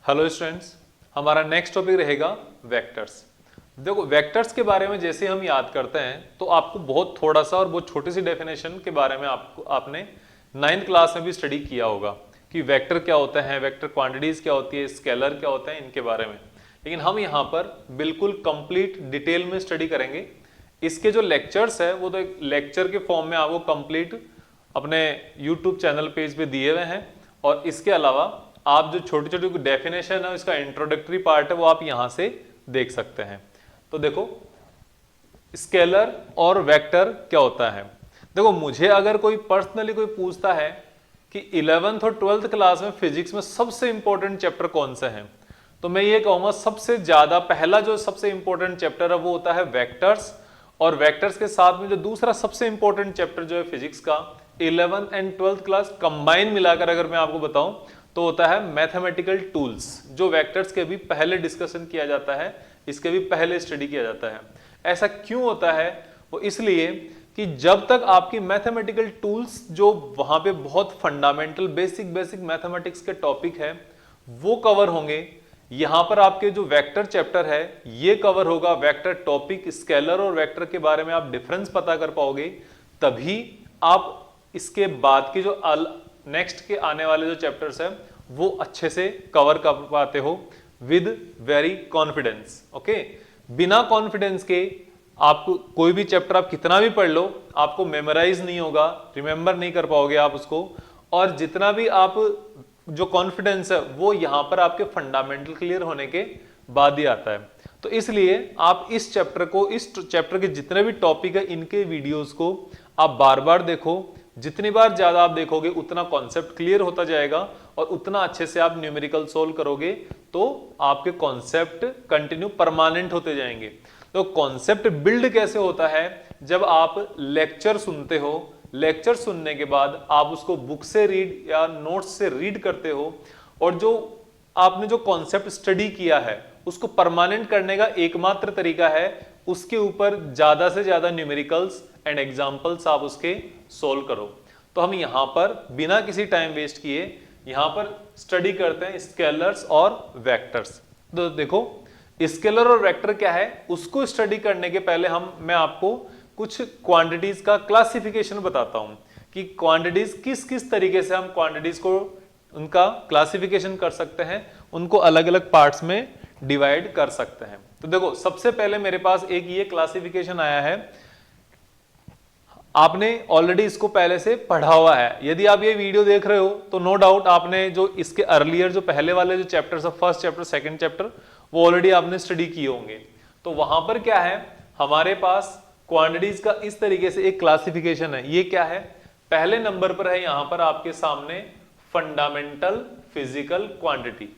Hello students, हमारा next topic रहेगा vectors. देखो वेक्टर्स के बारे में जैसे हम याद करते हैं तो आपको बहुत थोड़ा सा और बहुत छोटी सी डेफिनेशन के बारे में आपने 9th क्लास में भी स्टडी किया होगा कि वेक्टर क्या होता है, वेक्टर क्वांटिटीज क्या होती है, स्केलर क्या होता है, इनके बारे में। लेकिन हम यहाँ पर बिल्कुल कंप्लीट डिटेल में स्टडी करेंगे। इसके जो लेक्चर्स है वो तो एक लेक्चर के फॉर्म में आपको कंप्लीट अपने यूट्यूब चैनल पेज पे दिए हुए हैं, और इसके अलावा आप जो छोटी छोटी डेफिनेशन है, इसका इंट्रोडक्टरी पार्ट है, वो आप यहां से देख सकते हैं। तो देखो स्केलर और वेक्टर क्या होता है। देखो मुझे अगर कोई पर्सनली कोई पूछता है कि 11th और 12th क्लास में फिजिक्स में सबसे इंपॉर्टेंट चैप्टर कौन सा है, तो मैं ये कहूंगा सबसे ज्यादा पहला जो सबसे इंपॉर्टेंट चैप्टर है वो होता है वेक्टर्स। और वेक्टर्स के साथ में जो दूसरा सबसे इंपॉर्टेंट चैप्टर जो है फिजिक्स का 11th and 12th class combine मिलाकर अगर मैं आपको बताऊं तो होता है मैथमेटिकल टूल्स, जो वेक्टर्स के भी पहले डिस्कशन किया जाता है, इसके भी पहले स्टडी किया जाता है। ऐसा क्यों होता है? वो इसलिए कि जब तक आपकी मैथमेटिकल टूल्स जो वहां पे बहुत फंडामेंटल बेसिक मैथमेटिक्स के टॉपिक है वो कवर होंगे, यहां पर आपके जो वेक्टर चैप्टर है ये कवर होगा, वेक्टर टॉपिक, स्केलर और वेक्टर के बारे में आप डिफरेंस पता कर पाओगे, तभी आप इसके बाद के जो नेक्स्ट के आने वाले जो चैप्टर्स हैं वो अच्छे से कवर कर पाते हो विद वेरी कॉन्फिडेंस। ओके, बिना कॉन्फिडेंस के आपको कोई भी चैप्टर आप कितना भी पढ़ लो आपको मेमोराइज नहीं होगा, रिमेंबर नहीं कर पाओगे आप उसको। और जितना भी आप जो कॉन्फिडेंस है वो यहां पर आपके फंडामेंटल क्लियर होने के बाद ही आता है। तो इसलिए आप इस चैप्टर के जितने भी टॉपिक है इनके वीडियोस को आप बार बार देखो। जितनी बार ज्यादा आप देखोगे उतना कॉन्सेप्ट क्लियर होता जाएगा और उतना अच्छे से आप न्यूमेरिकल सोल्व करोगे, तो आपके कॉन्सेप्ट कंटिन्यू परमानेंट होते जाएंगे। तो कॉन्सेप्ट बिल्ड कैसे होता है? जब आप लेक्चर सुनते हो, लेक्चर सुनने के बाद आप उसको बुक से रीड या नोट्स से रीड करते हो, और जो आपने जो कॉन्सेप्ट स्टडी किया है उसको परमानेंट करने का एकमात्र तरीका है उसके ऊपर ज्यादा से ज्यादा न्यूमेरिकल्स एंड एग्जांपल्स आप उसके सोल्व करो। तो हम यहां पर बिना किसी टाइम वेस्ट किए यहां पर स्टडी करते हैं स्केलर्स और वेक्टर्स। तो देखो स्केलर और वेक्टर क्या है उसको स्टडी करने के पहले मैं आपको कुछ क्वांटिटीज का क्लासिफिकेशन बताता हूं कि क्वांटिटीज किस किस तरीके से हम क्वांटिटीज को उनका क्लासिफिकेशन कर सकते हैं, उनको अलग अलग पार्ट्स में डिवाइड कर सकते हैं। तो देखो सबसे पहले मेरे पास एक ये क्लासिफिकेशन आया है, आपने ऑलरेडी इसको पहले से पढ़ा हुआ है। यदि आप ये वीडियो देख रहे हो तो नो डाउट आपने जो इसके अर्लियर जो पहले वाले जो चैप्टर्स है, फर्स्ट चैप्टर सेकंड चैप्टर, वो ऑलरेडी आपने स्टडी किए होंगे। तो वहां पर क्या है, हमारे पास क्वांटिटीज का इस तरीके से एक क्लासिफिकेशन है। ये क्या है, पहले नंबर पर है यहां पर आपके सामने फंडामेंटल फिजिकल क्वांटिटी,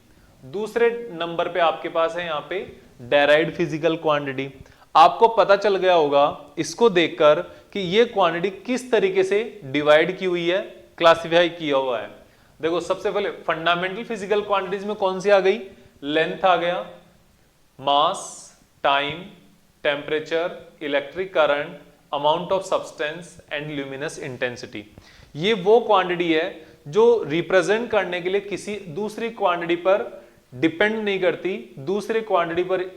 दूसरे नंबर पे आपके पास है यहाँ पे डेराइव्ड फिजिकल क्वांटिटी। आपको पता चल गया होगा इसको देखकर कि ये क्वांटिटी किस तरीके से डिवाइड की हुई है, क्लासिफाई किया हुआ है। देखो सबसे पहले फंडामेंटल फिजिकल क्वांटिटीज में कौन सी आ गई? लेंथ आ गया, mass, time, temperature, electric current, amount of substance and luminous intensity. ये वो क्वांटिटी है जो रिप्रेजेंट करने के लिए किसी दूसरी क्वांटिटी पर डिपेंड नहीं करती, दूसरी क्वांटिटी पर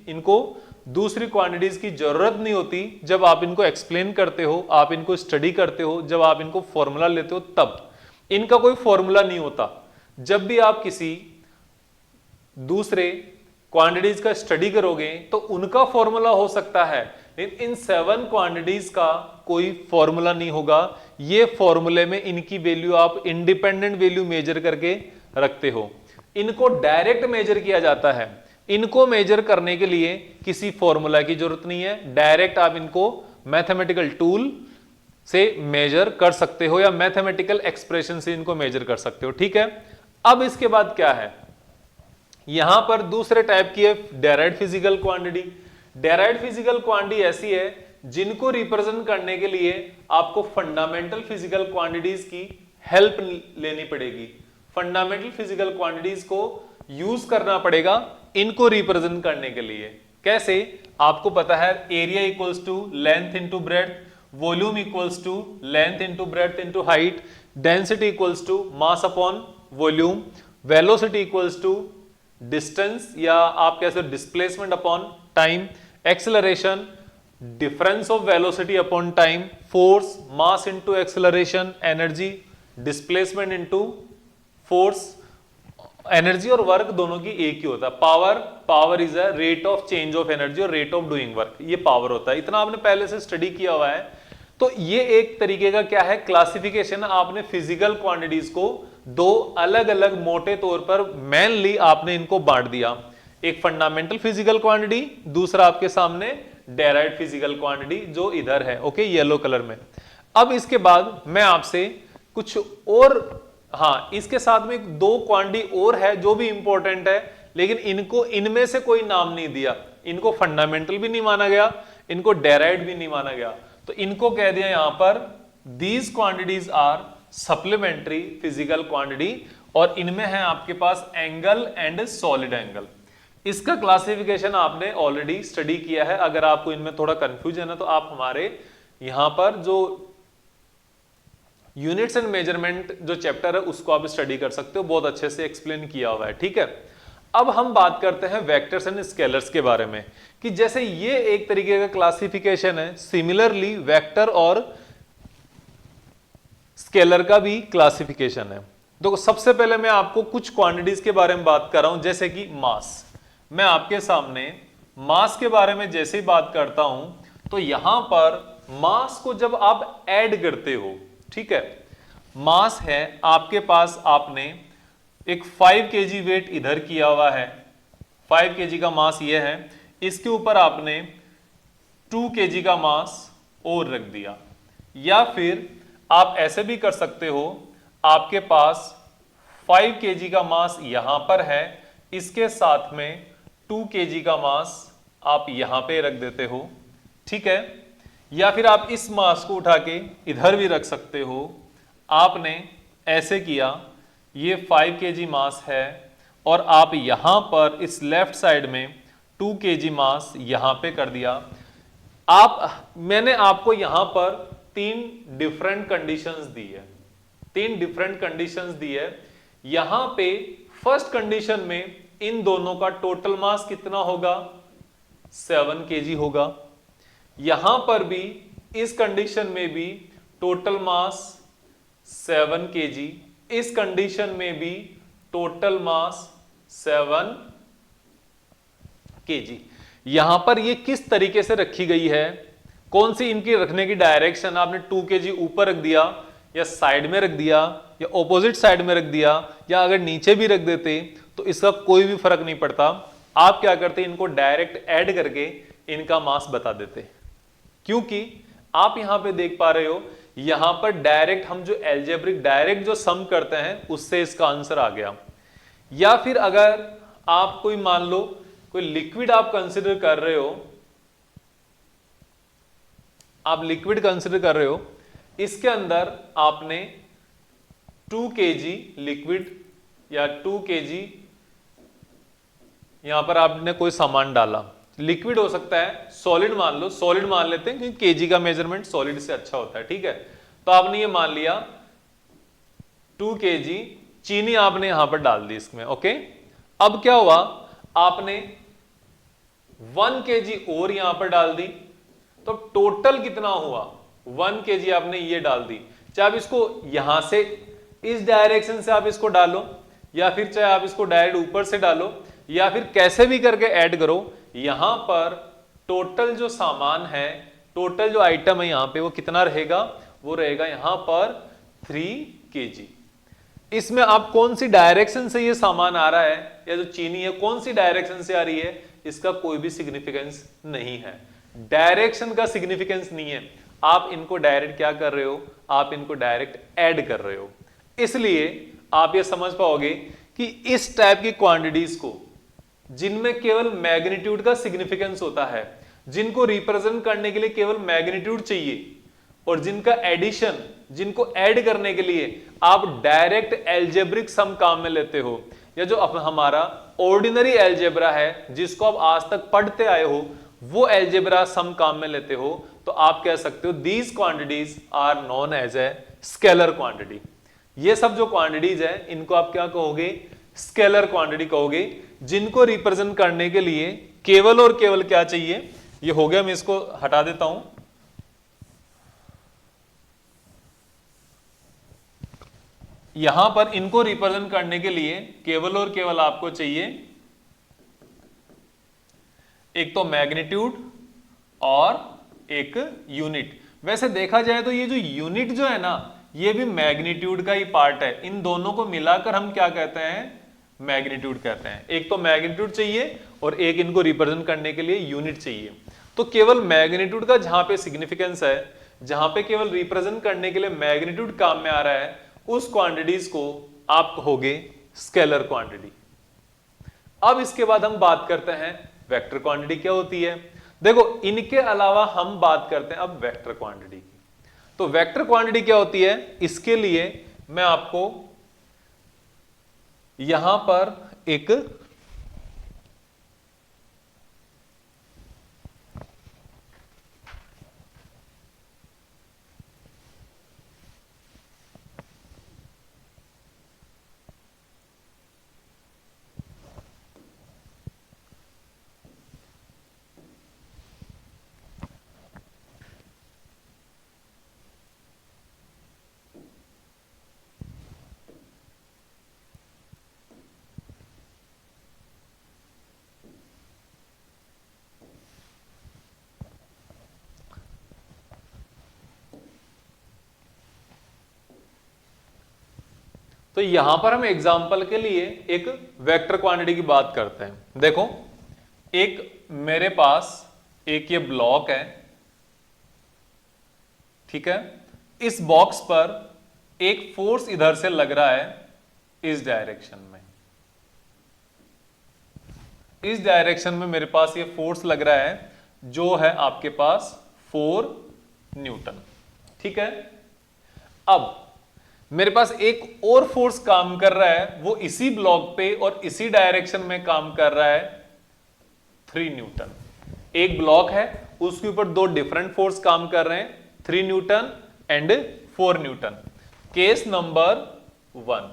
इनको दूसरी क्वांटिटीज की जरूरत नहीं होती। जब आप इनको एक्सप्लेन करते हो, आप इनको स्टडी करते हो, जब आप इनको फॉर्मूला लेते हो, तब इनका कोई फॉर्मूला नहीं होता। जब भी आप किसी दूसरे क्वांटिटीज का स्टडी करोगे तो उनका फॉर्मूला हो सकता है, लेकिन इन 7 क्वांटिटीज का कोई फॉर्मूला नहीं होगा। ये फॉर्मूले में इनकी वैल्यू आप इंडिपेंडेंट वैल्यू मेजर करके रखते हो। इनको डायरेक्ट मेजर किया जाता है, इनको मेजर करने के लिए किसी फॉर्मूला की जरूरत नहीं है, डायरेक्ट आप इनको मैथमेटिकल टूल से मेजर कर सकते हो या मैथमेटिकल एक्सप्रेशन से इनको मेजर कर सकते हो। ठीक है, अब इसके बाद क्या है, यहां पर दूसरे टाइप की है derived physical quantity. Derived physical quantity ऐसी है जिनको रिप्रेजेंट करने के लिए आपको फंडामेंटल फिजिकल क्वांटिटीज की हेल्प लेनी पड़ेगी, फंडामेंटल फिजिकल क्वांटिटीज को यूज करना पड़ेगा इनको रिप्रेजेंट करने के लिए। कैसे? आपको पता है area equals to length into breadth, volume equals to length into breadth into height, density equals to mass upon volume, velocity equals to distance या आप कह सकते हो displacement upon time, acceleration, difference of velocity upon time, force, mass into acceleration, energy, displacement into force, energy और work दोनों की एक ही होता है। Power is a rate of change of energy और रेट ऑफ डूइंग वर्क, ये power होता है। इतना आपने पहले से स्टडी किया हुआ है। तो ये एक तरीके का क्या है, क्लासिफिकेशन। आपने फिजिकल क्वांटिटीज को दो अलग अलग मोटे तौर पर मेनली आपने इनको बांट दिया, एक फंडामेंटल फिजिकल क्वांटिटी, दूसरा आपके सामने डेराइव्ड फिजिकल क्वांटिटी जो इधर है, ओके, येलो कलर में। अब इसके बाद मैं आपसे कुछ और, हाँ, इसके साथ में दो क्वांटिटी और है जो भी इंपॉर्टेंट है, लेकिन इनको इनमें से कोई नाम नहीं दिया। इनको फंडामेंटल भी नहीं माना गया, इनको डेराइव्ड भी नहीं माना गया। तो इनको कह दिया यहां पर these quantities are supplementary physical quantity, और इनमें है आपके पास एंगल एंड सॉलिड एंगल। इसका क्लासिफिकेशन आपने ऑलरेडी स्टडी किया है। अगर आपको इनमें थोड़ा कंफ्यूजन है तो आप हमारे यहां पर जो यूनिट्स एंड मेजरमेंट जो चैप्टर है उसको आप स्टडी कर सकते हो, बहुत अच्छे से एक्सप्लेन किया हुआ है, ठीक है। अब हम बात करते हैं वेक्टर्स एंड स्केलर्स के बारे में, कि जैसे ये एक तरीके का क्लासिफिकेशन है, सिमिलरली वेक्टर और स्केलर का भी क्लासिफिकेशन है। देखो, सबसे पहले मैं आपको कुछ क्वांटिटीज के बारे में बात कर रहा हूं, जैसे कि मास। मैं आपके सामने मास के बारे में जैसे ही बात करता हूं, तो यहां पर मास को जब आप ऐड करते हो, ठीक है, मास है आपके पास, आपने एक 5 kg वेट इधर किया हुआ है, 5 kg का मास ये है, इसके ऊपर आपने 2 kg का मास और रख दिया। या फिर आप ऐसे भी कर सकते हो, आपके पास 5 kg का मास यहां पर है, इसके साथ में 2 kg का मास आप यहां पे रख देते हो, ठीक है। या फिर आप इस मास को उठा के इधर भी रख सकते हो। आपने ऐसे किया, ये 5 kg मास है, और आप यहां पर इस लेफ्ट साइड में 2 kg मास यहां पे कर दिया। मैंने आपको यहां पर 3 डिफरेंट कंडीशंस दी है, 3 डिफरेंट कंडीशंस दी है। यहां पे फर्स्ट कंडीशन में इन दोनों का टोटल मास कितना होगा, 7 kg होगा। यहां पर भी इस कंडीशन में भी टोटल मास 7 kg, इस कंडीशन में भी टोटल मास 7 kg। यहां पर ये किस तरीके से रखी गई है, कौन सी इनकी रखने की डायरेक्शन, आपने 2 kg ऊपर रख दिया या साइड में रख दिया या ऑपोजिट साइड में रख दिया, या अगर नीचे भी रख देते तो इसका कोई भी फर्क नहीं पड़ता। आप क्या करते, इनको डायरेक्ट ऐड करके इनका मास बता देते, क्योंकि आप यहां पे देख पा रहे हो, यहां पर डायरेक्ट हम जो एल्जेब्रिक डायरेक्ट जो सम करते हैं उससे इसका आंसर आ गया। या फिर अगर आप कोई मान लो कोई लिक्विड आप कंसिडर कर रहे हो, आप लिक्विड कंसिडर कर रहे हो, इसके अंदर आपने 2 kg लिक्विड या 2 kg यहां पर आपने कोई सामान डाला, लिक्विड हो सकता है, सॉलिड मान लो, सॉलिड मान लेते हैं क्योंकि केजी का मेजरमेंट सॉलिड से अच्छा होता है, ठीक है। तो आपने ये मान लिया 2 kg चीनी आपने यहां पर डाल दी इसमें, ओके। अब क्या हुआ, आपने 1 kg और यहां पर डाल दी, तो टोटल कितना हुआ, 1 kg आपने ये डाल दी। चाहे आप इसको यहां से इस डायरेक्शन से आप इसको डालो, या फिर चाहे आप इसको डायरेक्ट ऊपर से डालो, या फिर कैसे भी करके ऐड करो, यहां पर टोटल जो सामान है, टोटल जो आइटम है यहां पे वो कितना रहेगा, वो रहेगा यहां पर 3 kg। इसमें आप कौन सी डायरेक्शन से ये सामान आ रहा है या जो चीनी है कौन सी डायरेक्शन से आ रही है, इसका कोई भी सिग्निफिकेंस नहीं है, डायरेक्शन का सिग्निफिकेंस नहीं है। आप इनको डायरेक्ट क्या कर रहे हो, आप इनको डायरेक्ट ऐड कर रहे हो। इसलिए आप ये समझ पाओगे कि इस टाइप की क्वांटिटीज को जिनमें केवल मैग्नीट्यूड का सिग्निफिकेंस होता है, जिनको रिप्रेजेंट करने के लिए केवल मैग्नीट्यूड चाहिए, और जिनका एडिशन, जिनको ऐड करने के लिए आप डायरेक्ट एल्जेब्रिक सम काम में लेते हो, या जो हमारा ऑर्डिनरी एल्जेब्रा है जिसको आप आज तक पढ़ते आए हो, वो एल्जेब्रा सम काम में लेते हो, तो आप कह सकते हो these quantities are known as a scalar quantity. ये सब जो क्वांटिटीज है इनको आप क्या कहोगे, स्केलर क्वांटिटी कहोगे, जिनको रिप्रेजेंट करने के लिए केवल और केवल क्या चाहिए, ये हो गया, मैं इसको हटा देता हूं, यहां पर इनको रिप्रेजेंट करने के लिए केवल और केवल आपको चाहिए एक तो मैग्नीट्यूड और एक यूनिट। वैसे देखा जाए तो ये जो यूनिट जो है ना, ये भी मैग्नीट्यूड का ही पार्ट है। इन दोनों को मिलाकर हम क्या कहते हैं, मैग्नीट्यूड कहते हैं। एक तो मैग्नीट्यूड चाहिए और एक इनको रिप्रेजेंट करने के लिए यूनिट चाहिए। तो केवल मैग्नीट्यूड का जहां पे सिग्निफिकेंस है, जहां पे केवल रिप्रेजेंट करने के लिए मैग्नीट्यूड काम में आ रहा है, उस क्वांटिटीज को आप कहोगे स्केलर क्वांटिटी। अब इसके बाद हम बात करते हैं वेक्टर क्वांटिटी क्या होती है। देखो, इनके अलावा हम बात करते हैं अब वेक्टर क्वांटिटी की। तो वेक्टर क्वांटिटी क्या होती है, इसके लिए मैं आपको यहां पर एक तो यहां पर हम एग्जाम्पल के लिए एक वेक्टर क्वांटिटी की बात करते हैं। देखो, एक मेरे पास एक ये ब्लॉक है, ठीक है। इस बॉक्स पर एक फोर्स इधर से लग रहा है इस डायरेक्शन में। इस डायरेक्शन में मेरे पास ये फोर्स लग रहा है जो है आपके पास 4 न्यूटन, ठीक है। अब मेरे पास एक और फोर्स काम कर रहा है, वो इसी ब्लॉक पे और इसी डायरेक्शन में काम कर रहा है 3 न्यूटन। एक ब्लॉक है, उसके ऊपर दो डिफरेंट फोर्स काम कर रहे हैं, 3 Newton and 4 Newton. Case number 1।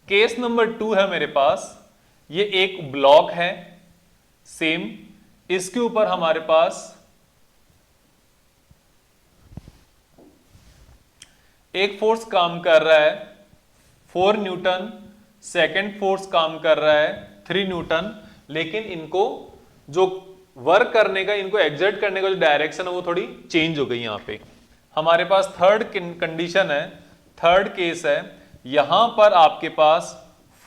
Case number 2 है मेरे पास, ये एक ब्लॉक है सेम, इसके ऊपर हमारे पास एक फोर्स काम कर रहा है 4 न्यूटन, सेकेंड फोर्स काम कर रहा है 3 न्यूटन, लेकिन इनको जो वर्क करने का, इनको एग्जर्ट करने का जो डायरेक्शन है वो थोड़ी चेंज हो गई। यहां पे हमारे पास थर्ड कंडीशन है, थर्ड केस है, यहां पर आपके पास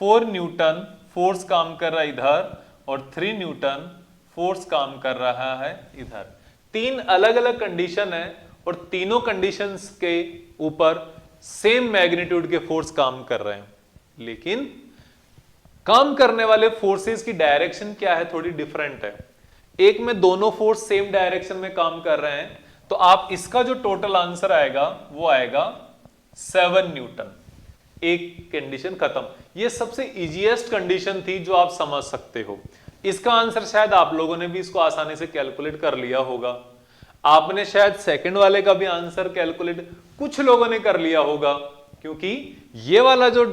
4 न्यूटन फोर्स काम कर रहा है इधर और 3 न्यूटन फोर्स काम कर रहा है इधर। तीन अलग अलग कंडीशन है और तीनों कंडीशंस के ऊपर सेम मैग्नीट्यूड के फोर्स काम कर रहे हैं, लेकिन काम करने वाले फोर्सेस की डायरेक्शन क्या है, थोड़ी डिफरेंट है। एक में दोनों फोर्स सेम डायरेक्शन में काम कर रहे हैं, तो आप इसका जो टोटल आंसर आएगा वो आएगा 7 न्यूटन। एक कंडीशन खत्म। ये सबसे इजीएस्ट कंडीशन थी जो आप समझ सकते हो। इसका आंसर शायद आप लोगों ने भी इसको आसानी से कैलकुलेट कर लिया होगा। आपने शायद सेकंड वाले का भी आंसर कैलकुलेट कुछ लोगों ने कर लिया होगा, क्योंकि ये वाला जो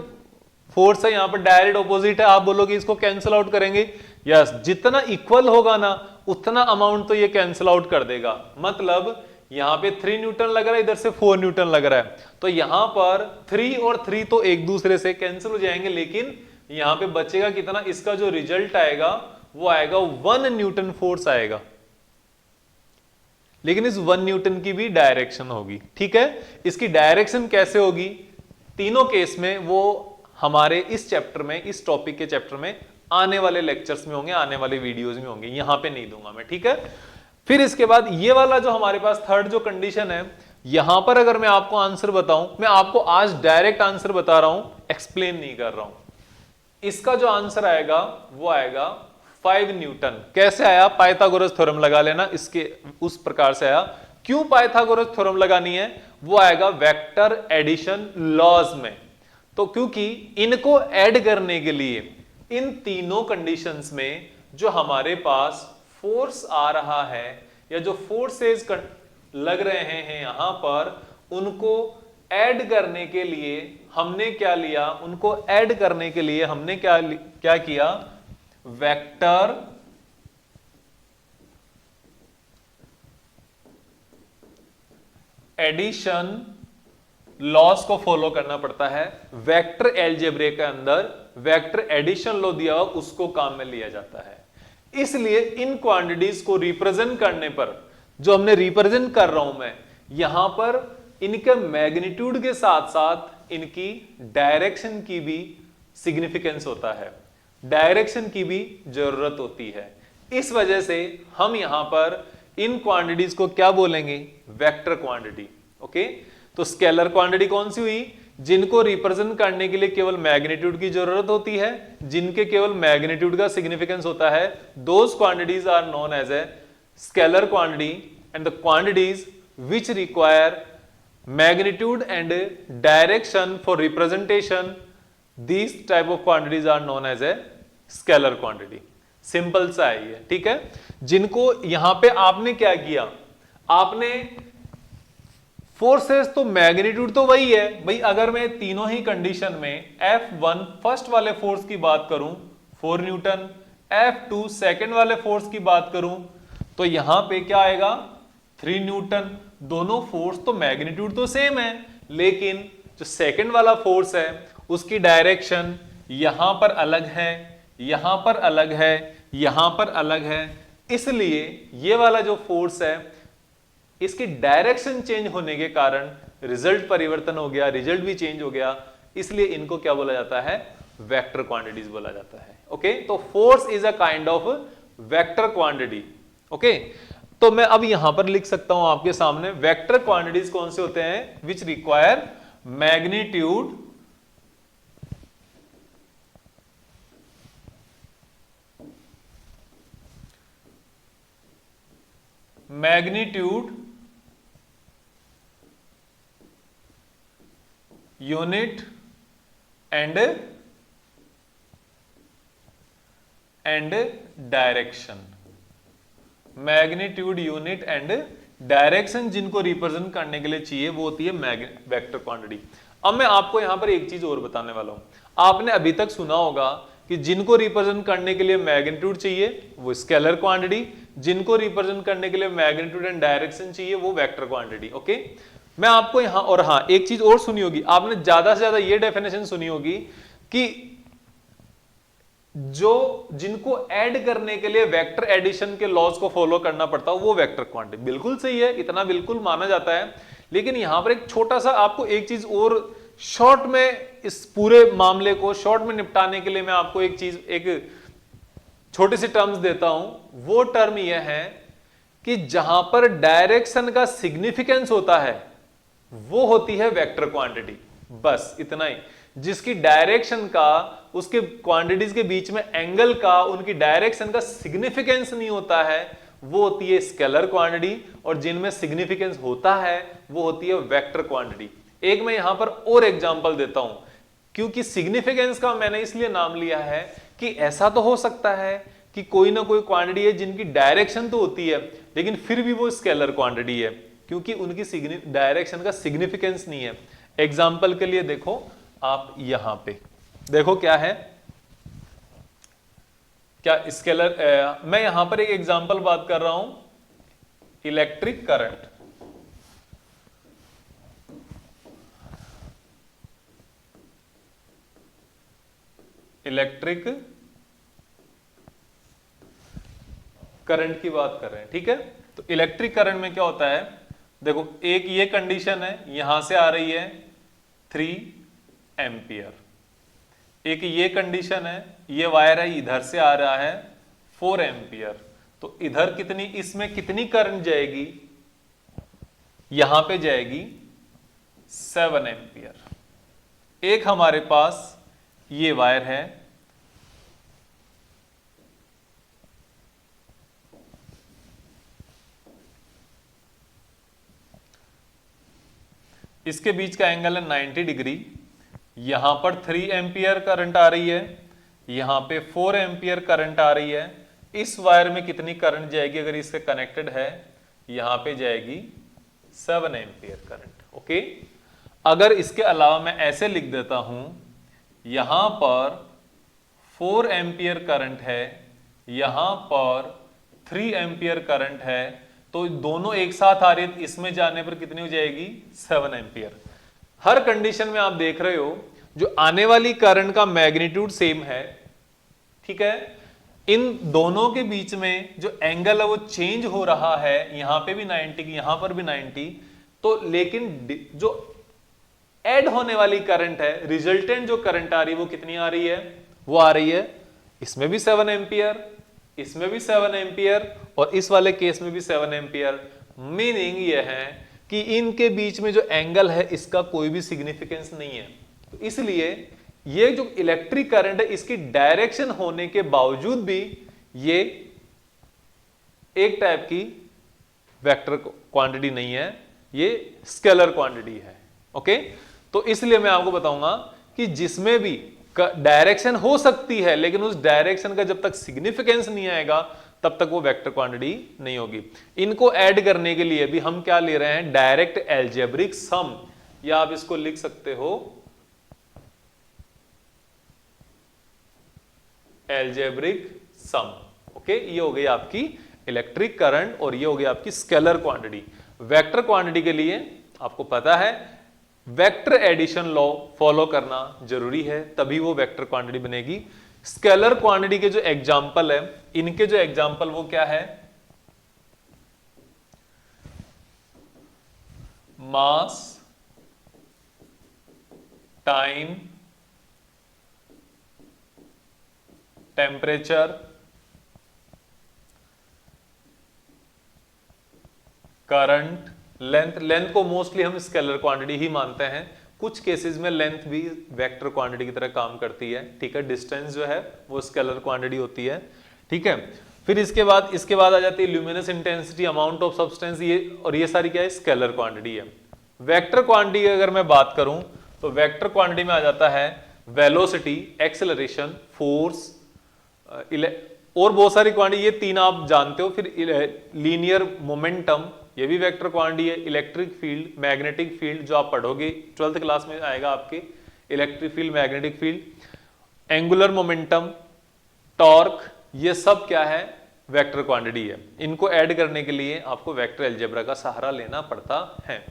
फोर्स है यहां पर डायरेक्ट ऑपोजिट है। आप बोलोगे इसको कैंसिल आउट करेंगे, यस, जितना इक्वल होगा ना उतना अमाउंट तो ये कैंसिल आउट कर देगा। मतलब यहां पे 3 न्यूटन लग रहा है, इधर से 4 न्यूटन लग रहा है, तो यहां पर 3 और 3 तो एक दूसरे से कैंसिल हो जाएंगे, लेकिन यहां पे बचेगा कितना, इसका जो रिजल्ट आएगा वो आएगा 1 न्यूटन फोर्स आएगा, लेकिन इस 1 न्यूटन की भी डायरेक्शन होगी, ठीक है। इसकी डायरेक्शन कैसे होगी, तीनों केस में वो हमारे इस चैप्टर में, इस टॉपिक के चैप्टर में आने वाले लेक्चर्स में होंगे, आने वाले वीडियोस में होंगे, यहां पे नहीं दूंगा मैं, ठीक है। फिर इसके बाद ये वाला जो हमारे पास थर्ड जो कंडीशन है, यहां पर अगर मैं आपको आंसर बताऊं, मैं आपको आज डायरेक्ट आंसर बता रहा हूं, एक्सप्लेन नहीं कर रहा हूं। इसका जो आंसर आएगा वो आएगा 5 न्यूटन। कैसे आया, पाइथागोरस थ्योरम लगा लेना, इसके उस प्रकार से आया। क्यों पाइथागोरस थ्योरम लगानी है, वो आएगा वेक्टर एडिशन लॉज में। तो क्योंकि इनको ऐड करने के लिए इन तीनों कंडीशंस में जो हमारे पास फोर्स आ रहा है या जो फोर्सेस लग रहे हैं यहां पर, उनको ऐड करने के लिए हमने क्या लिया, उनको ऐड करने के लिए हमने क्या किया, वेक्टर एडिशन लॉस को फॉलो करना पड़ता है। वेक्टर एलजेब्रे के अंदर वेक्टर एडिशन लॉ दिया हुआ उसको काम में लिया जाता है। इसलिए इन क्वांटिटीज को रिप्रेजेंट करने पर, जो हमने रिप्रेजेंट कर रहा हूं मैं यहां पर, इनके मैग्नीट्यूड के साथ साथ इनकी डायरेक्शन की भी सिग्निफिकेंस होता है, डायरेक्शन की भी जरूरत होती है। इस वजह से हम यहां पर इन क्वांटिटीज को क्या बोलेंगे, वेक्टर क्वांटिटी। ओके, तो स्केलर क्वांटिटी कौन सी हुई, जिनको रिप्रेजेंट करने के लिए केवल मैग्नीट्यूड की जरूरत होती है, जिनके केवल मैग्नीट्यूड का सिग्निफिकेंस होता है, those quantities are known as a scalar quantity, and the quantities which require magnitude and direction for representation, these type of quantities are known as a scalar quantity. Simple सा है ये, ठीक है। जिनको यहां पे आपने क्या किया, आपने फोर्सेस तो मैग्नीट्यूड तो वही है भाई। अगर मैं तीनों ही कंडीशन में F1 फर्स्ट वाले फोर्स की बात करूं 4 न्यूटन, F2 सेकंड वाले फोर्स की बात करूं तो यहां पे क्या आएगा 3 न्यूटन। दोनों फोर्स तो मैग्नीट्यूड तो सेम है, लेकिन जो सेकंड वाला फोर्स है उसकी डायरेक्शन यहां पर अलग है, यहां पर अलग है, यहां पर अलग है। इसलिए ये वाला जो फोर्स है इसकी डायरेक्शन चेंज होने के कारण रिजल्ट परिवर्तन हो गया, रिजल्ट भी चेंज हो गया। इसलिए इनको क्या बोला जाता है, वेक्टर क्वांटिटीज बोला जाता है। ओके, तो force is a kind of vector quantity. Okay, तो मैं अब यहां पर लिख सकता हूं आपके सामने वेक्टर क्वांटिटीज कौन से होते हैं, विच require magnitude unit and direction. Magnitude, unit and direction जिनको रिप्रेजेंट करने के लिए चाहिए वो होती है वेक्टर क्वांटिटी। अब मैं आपको यहां पर एक चीज और बताने वाला हूं। आपने अभी तक सुना होगा कि जिनको रिप्रेजेंट करने के लिए मैग्नीट्यूड चाहिए वो स्केलर क्वांटिटी, जिनको रिप्रेजेंट करने के लिए मैग्नीट्यूड एंड डायरेक्शन चाहिए वो वेक्टर क्वांटिटी। ओके, मैं आपको यहां, और हाँ एक चीज और सुनी होगी आपने, ज्यादा से ज्यादा ये डेफिनेशन सुनी होगी कि जो जिनको ऐड करने के लिए वेक्टर एडिशन के लॉज को फॉलो करना पड़ता है वो वेक्टर क्वांटिटी। बिल्कुल सही है, इतना बिल्कुल माना जाता है। लेकिन यहां पर एक छोटा सा आपको एक चीज और शॉर्ट में, इस पूरे मामले को शॉर्ट में निपटाने के लिए मैं आपको एक चीज, एक छोटी सी टर्म्स देता हूं। वो टर्म यह है कि जहां पर डायरेक्शन का सिग्निफिकेंस होता है वो होती है वेक्टर क्वांटिटी। बस इतना ही, जिसकी डायरेक्शन का, उसके क्वांटिटीज के बीच में एंगल का, उनकी डायरेक्शन का सिग्निफिकेंस नहीं होता है वो होती है स्केलर क्वांटिटी, और जिनमें सिग्निफिकेंस होता है वो होती है वेक्टर क्वांटिटी। एक मैं यहां पर और एग्जांपल देता हूं, क्योंकि सिग्निफिकेंस का मैंने इसलिए नाम लिया है कि ऐसा तो हो सकता है कि कोई ना कोई क्वांटिटी है जिनकी डायरेक्शन तो होती है लेकिन फिर भी वो स्केलर क्वांटिटी है, क्योंकि उनकी डायरेक्शन का सिग्निफिकेंस नहीं है। एग्जांपल के लिए देखो, आप यहां पे देखो क्या है, क्या स्केलर, मैं यहां पर एक एग्जांपल बात कर रहा हूं, इलेक्ट्रिक करंट। इलेक्ट्रिक करंट की बात कर रहे हैं, ठीक है। तो इलेक्ट्रिक करंट में क्या होता है, देखो एक ये कंडीशन है, यहां से आ रही है 3 एम्पियर, एक ये कंडीशन है, ये वायर है इधर से आ रहा है 4 एम्पियर। तो इधर कितनी, इसमें कितनी करंट जाएगी, यहां पे जाएगी 7 एम्पियर। एक हमारे पास ये वायर है, इसके बीच का एंगल है 90 डिग्री। यहां पर 3 एम्पियर करंट आ रही है, यहां पे 4 एम्पियर करंट आ रही है। इस वायर में कितनी करंट जाएगी अगर इससे कनेक्टेड है, यहां पे जाएगी 7 एम्पियर करंट। ओके, अगर इसके अलावा मैं ऐसे लिख देता हूं, यहां पर 4 एम्पियर करंट है, यहां पर 3 एम्पियर करंट है, तो दोनों एक साथ आ रही है, इसमें जाने पर कितनी हो जाएगी 7 एम्पियर। हर कंडीशन में आप देख रहे हो जो आने वाली करंट का मैग्नीट्यूड सेम है, ठीक है। इन दोनों के बीच में जो एंगल है वो चेंज हो रहा है, यहां पे भी 90 की, यहां पर भी 90, तो लेकिन जो ऐड होने वाली करंट है, रिजल्टेंट जो करंट आ रही है वो कितनी आ रही है, वो आ रही है इसमें भी 7 एम्पियर, इसमें भी 7 एम्पियर और इस वाले केस में भी 7 एम्पियर। मीनिंग ये है कि इनके बीच में जो एंगल है इसका कोई भी सिग्निफिकेंस नहीं है। तो इसलिए ये जो इलेक्ट्रिक करंट है इसकी डायरेक्शन होने के बावजूद भी ये एक टाइप की वेक्टर क्वांटिटी नहीं है, ये स्केलर क्वांटिटी है। ओके, तो इसलिए मैं आपको बताऊंगा कि जिसमें भी डायरेक्शन हो सकती है लेकिन उस डायरेक्शन का जब तक सिग्निफिकेंस नहीं आएगा तब तक वो वेक्टर क्वांटिटी नहीं होगी। इनको ऐड करने के लिए भी हम क्या ले रहे हैं, डायरेक्ट एल्जेब्रिक सम, या आप इसको लिख सकते हो एल्जेब्रिक सम। ओके, ये हो गई आपकी इलेक्ट्रिक करंट और ये हो गई आपकी स्केलर क्वांटिटी। वेक्टर क्वांटिटी के लिए आपको पता है वेक्टर एडिशन लॉ फॉलो करना जरूरी है, तभी वो वेक्टर क्वांटिटी बनेगी। स्केलर क्वांटिटी के जो एग्जाम्पल है, इनके जो एग्जाम्पल वो क्या है, mass, time, temperature, current, length. Length को मोस्टली हम स्केलर क्वांटिटी ही मानते हैं, कुछ केसेस में लेंथ भी वेक्टर क्वांटिटी की तरह काम करती है, ठीक है। डिस्टेंस जो है वो स्केलर क्वांटिटी होती है, ठीक है। फिर इसके बाद आ जाती है luminous intensity, amount of substance, ये और ये सारी क्या है, स्केलर क्वांटिटी है। वेक्टर क्वांटिटी की अगर मैं बात करूं तो वेक्टर क्वांटिटी में आ जाता है वेलोसिटी, एक्सेलरेशन, फोर्स और बहुत सारी क्वांटिटी, ये तीन आप जानते हो। फिर लीनियर मोमेंटम, ये भी वेक्टर क्वांटिटी है। इलेक्ट्रिक फील्ड, मैग्नेटिक फील्ड, जो आप पढ़ोगे 12th क्लास में आएगा आपके, electric field, magnetic field, angular momentum, torque, ये सब क्या है, वेक्टर क्वांटिटी है। इनको ऐड करने के लिए आपको वेक्टर अलजेब्रा का सहारा लेना पड़ता है।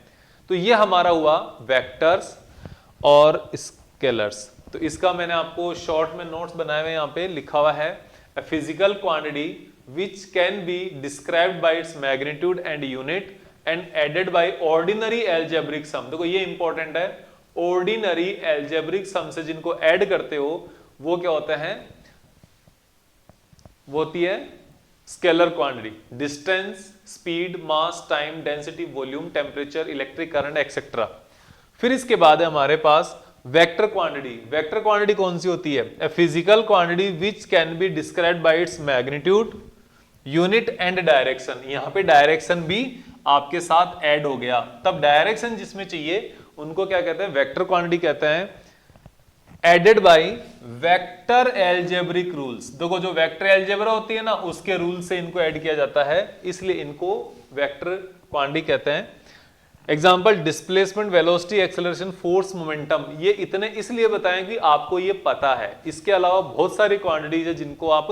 तो ये हमारा हुआ वेक्टर्स और स्केलर्स। तो इसका मैंने आपको शॉर्ट में नोट्स बनाए हुए, यहाँ पे लिखा हुआ है a physical quantity which can be described by its magnitude and unit and added by ordinary algebraic sum। देखो ये इंपॉर्टेंट है, ordinary algebraic sum से जिनको ऐड करते हो वो क्या होता है, वो होती है scalar quantity, distance, speed, mass, time, density, volume, temperature, electric current etcetera. फिर इसके बाद है हमारे पास वेक्टर क्वांटिटी। वेक्टर क्वांटिटी कौन सी होती है, a physical quantity which can be described by its magnitude, unit and direction. यहां पे डायरेक्शन भी आपके साथ ऐड हो गया, तब डायरेक्शन जिसमें चाहिए उनको क्या कहते हैं, वेक्टर क्वांटिटी कहते हैं। Added by vector algebraic rules. देखो जो वेक्टर एल्जेब्रा होती है ना, उसके रूल से इनको ऐड किया जाता है, इसलिए इनको वेक्टर क्वांटिटी कहते हैं। Example displacement, velocity, acceleration, force, momentum, ये इतने इसलिए बताएं कि आपको ये पता है। इसके अलावा बहुत सारी क्वांटिटीज है जिनको आप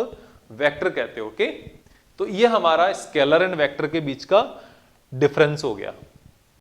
वेक्टर कहते हो। ओके, तो ये हमारा स्केलर एंड वेक्टर के बीच का डिफरेंस हो गया।